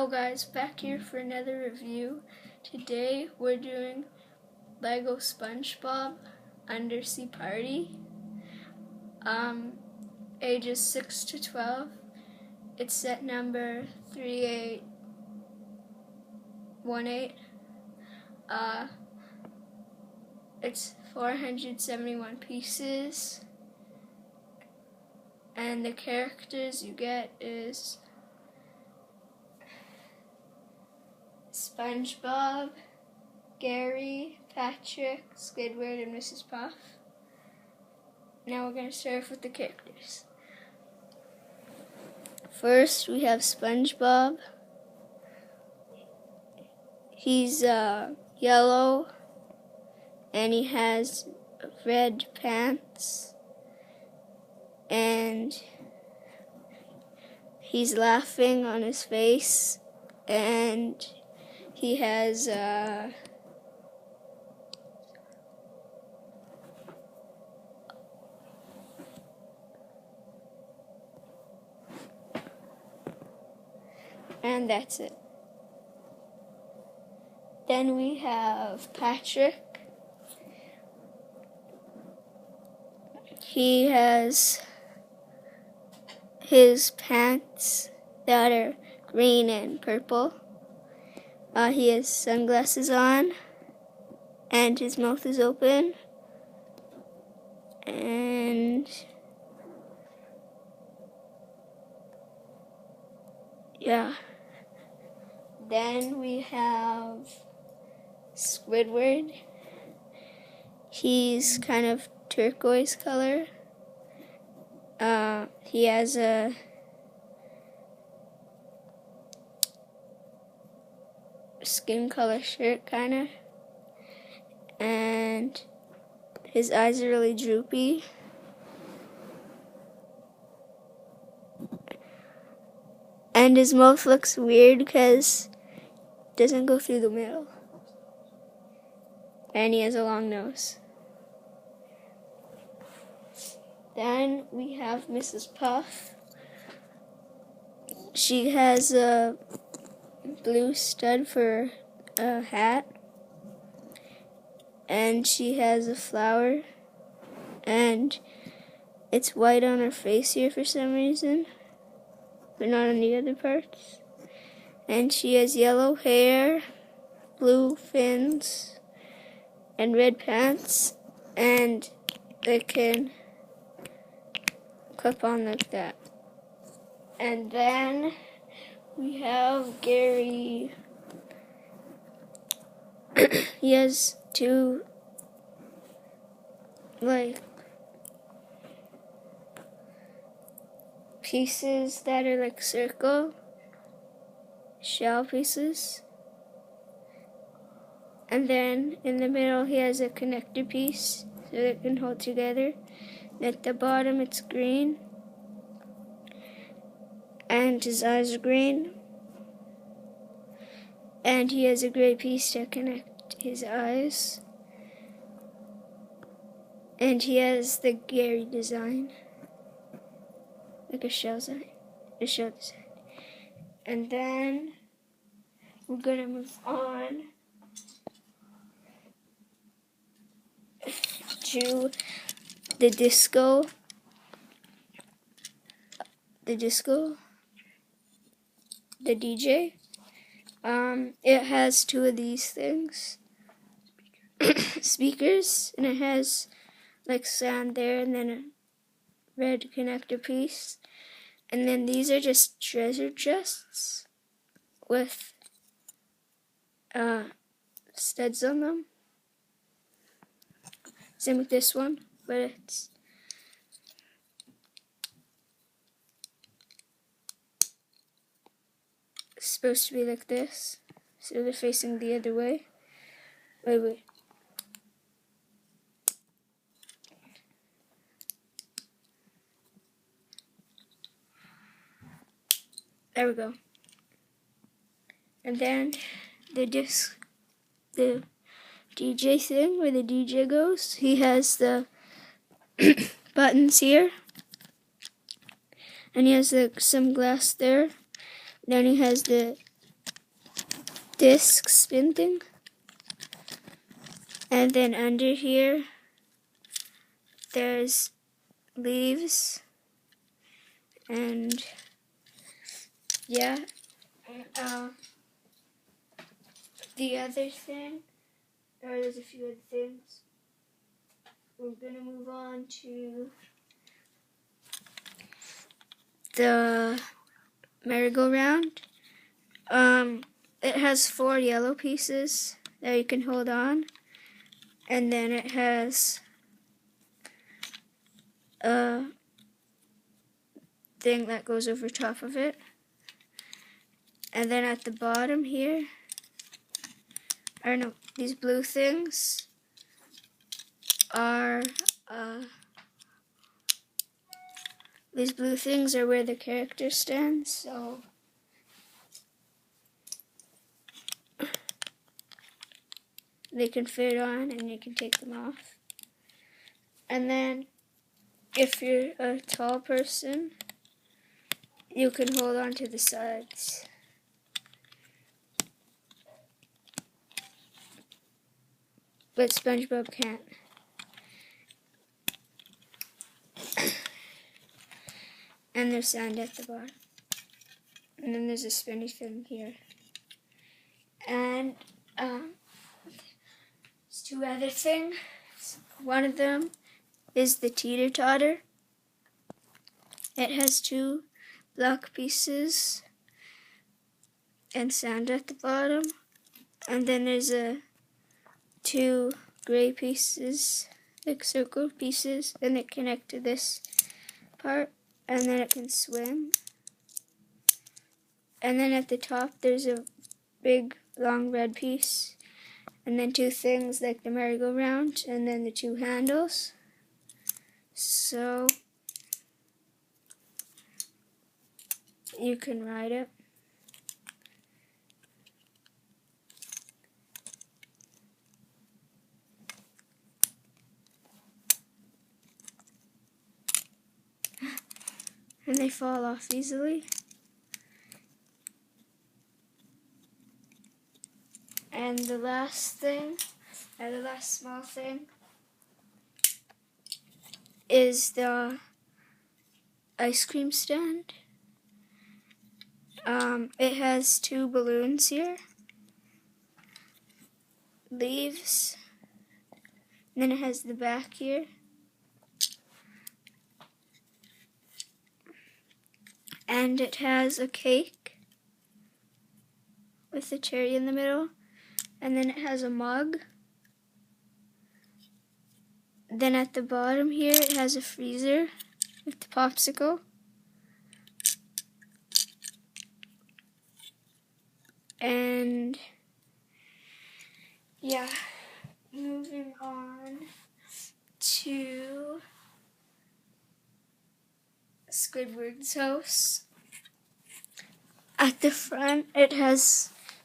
Hello guys, back here for another review. Today we're doing Lego Spongebob Undersea Party. Ages 6 to 12. It's set number 3818. It's 471 pieces. And the characters you get is Spongebob, Gary, Patrick, Squidward, and Mrs. Puff. Now we're going to start off with the characters. First we have Spongebob. He's yellow and he has red pants and he's laughing on his face and he has and that's it. Then we have Patrick. He has his pants that are green and purple. He has sunglasses on and his mouth is open. And yeah. Then we have Squidward. He's kind of turquoise color. He has a skin color shirt kinda, and his eyes are really droopy. And his mouth looks weird because it doesn't go through the middle. And he has a long nose. Then we have Mrs. Puff. She has a blue stud for a hat. And she has a flower. And it's white on her face here for some reason, but not on the other parts. And she has yellow hair, blue fins, and red pants, and they can clip on like that. And then we have Gary. He has two pieces that are like circle shell pieces, and then in the middle he has a connector piece so they can hold together. At the bottom it's green and his eyes are green, and he has a gray piece to connect his eyes, and he has the Gary design, like a shell design. And then we're gonna move on to the disco. The DJ. It has two of these things, speakers, and it has like sound there, and then a red connector piece. And then these are just treasure chests with studs on them. Same with this one, but it's supposed to be like this, so they're facing the other way. Wait. There we go. And then the DJ thing where the DJ goes, he has the buttons here, and he has some glass there. Then he has the disc spin thing. And then under here, there's leaves. And yeah. The other thing, or there's a few other things. We're gonna move on to the merry-go-round. It has 4 yellow pieces that you can hold on, and then it has a thing that goes over top of it. And then at the bottom here, I don't know, these blue things are where the character stands, so they can fit on and you can take them off. And then if you're a tall person, you can hold on to the sides. But Spongebob can't. And there's sand at the bottom. And then there's a spinny thing here. And there's 2 other things. One of them is the teeter-totter. It has 2 black pieces and sand at the bottom. And then there's 2 gray pieces, like circle pieces, and they connect to this part. And then it can swim. And then at the top there's a big long red piece. And then 2 things like the merry-go-round, and then the 2 handles. So you can ride it. And they fall off easily. And the last thing, or the last small thing, is the ice cream stand. It has 2 balloons here, leaves, and then it has the back here. And it has a cake with a cherry in the middle. And then it has a mug. Then at the bottom here, it has a freezer with the popsicle. And yeah, moving on to Squidward's house. At the front, it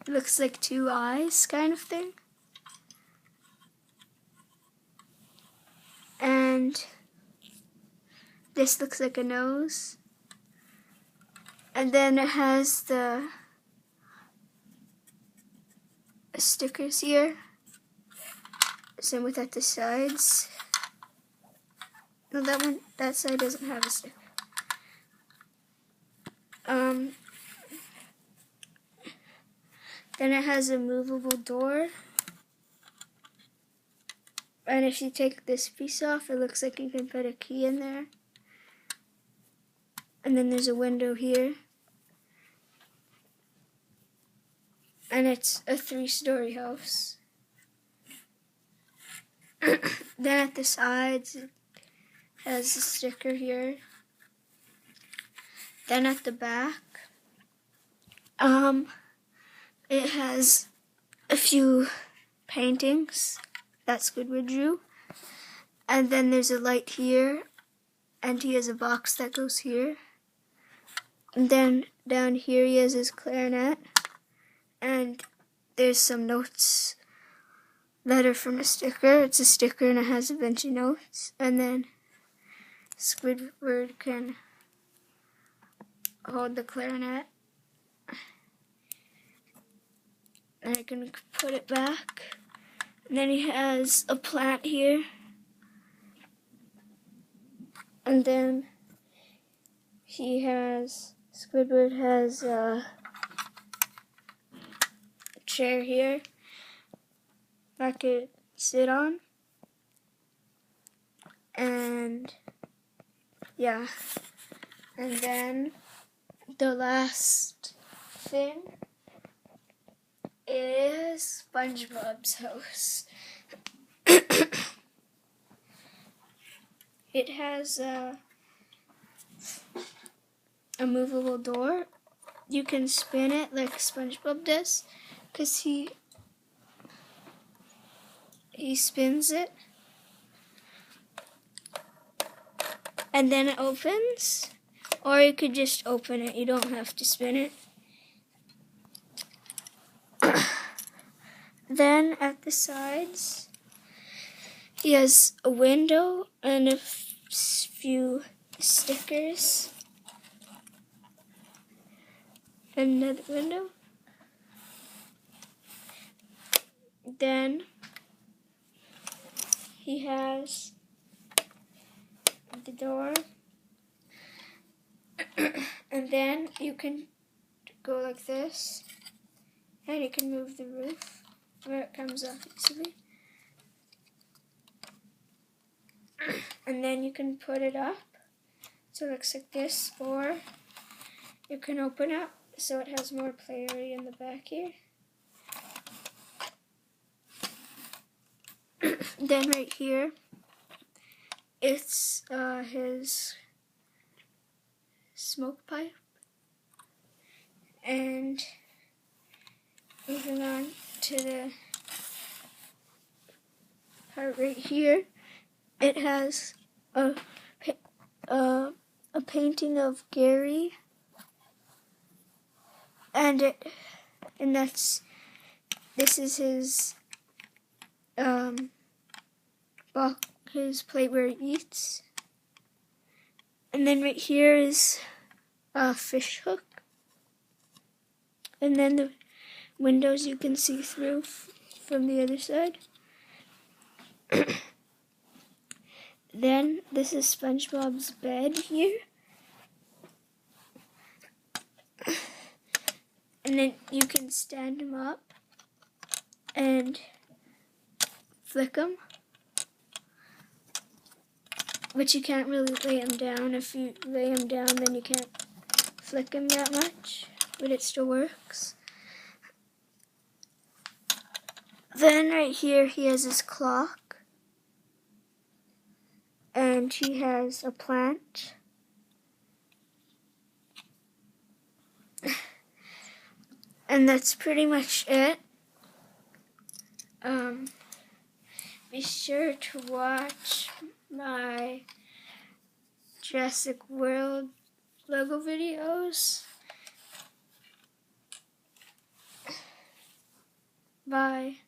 looks like 2 eyes kind of thing. And this looks like a nose. And then it has the stickers here. Same with at the sides. No, that side doesn't have a sticker. Then it has a movable door. And if you take this piece off, it looks like you can put a key in there. And then there's a window here. And it's a 3-story house. Then at the sides, it has a sticker here. Then at the back, it has a few paintings that Squidward drew. And then there's a light here, and he has a box that goes here. And then down here he has his clarinet, and there's some notes that are from a sticker. It's a sticker and it has a bunch of notes. And then Squidward can hold the clarinet. And I can put it back. And then he has a plant here. And then Squidward has a chair here I could sit on. And yeah. And then the last thing is SpongeBob's house. It has a movable door. You can spin it like SpongeBob does, because he spins it. And then it opens, or you could just open it. You don't have to spin it. Then at the sides, he has a window and a few stickers. Another window. Then he has the door. And then you can go like this, and you can move the roof where it comes off easily. And then you can put it up so it looks like this, or you can open up so it has more play area in the back here. Then right here, it's his smoke pipe. And moving on to the part right here, it has a painting of Gary, and this is his his plate where he eats. And then right here is a fish hook. And then the windows you can see through from the other side. Then this is SpongeBob's bed here. And then you can stand him up and flick him. But you can't really lay him down. If you lay him down, then you can't flick him that much. But it still works. Then right here he has his clock. And he has a plant. And that's pretty much it. Be sure to watch my Jurassic World Lego videos. Bye.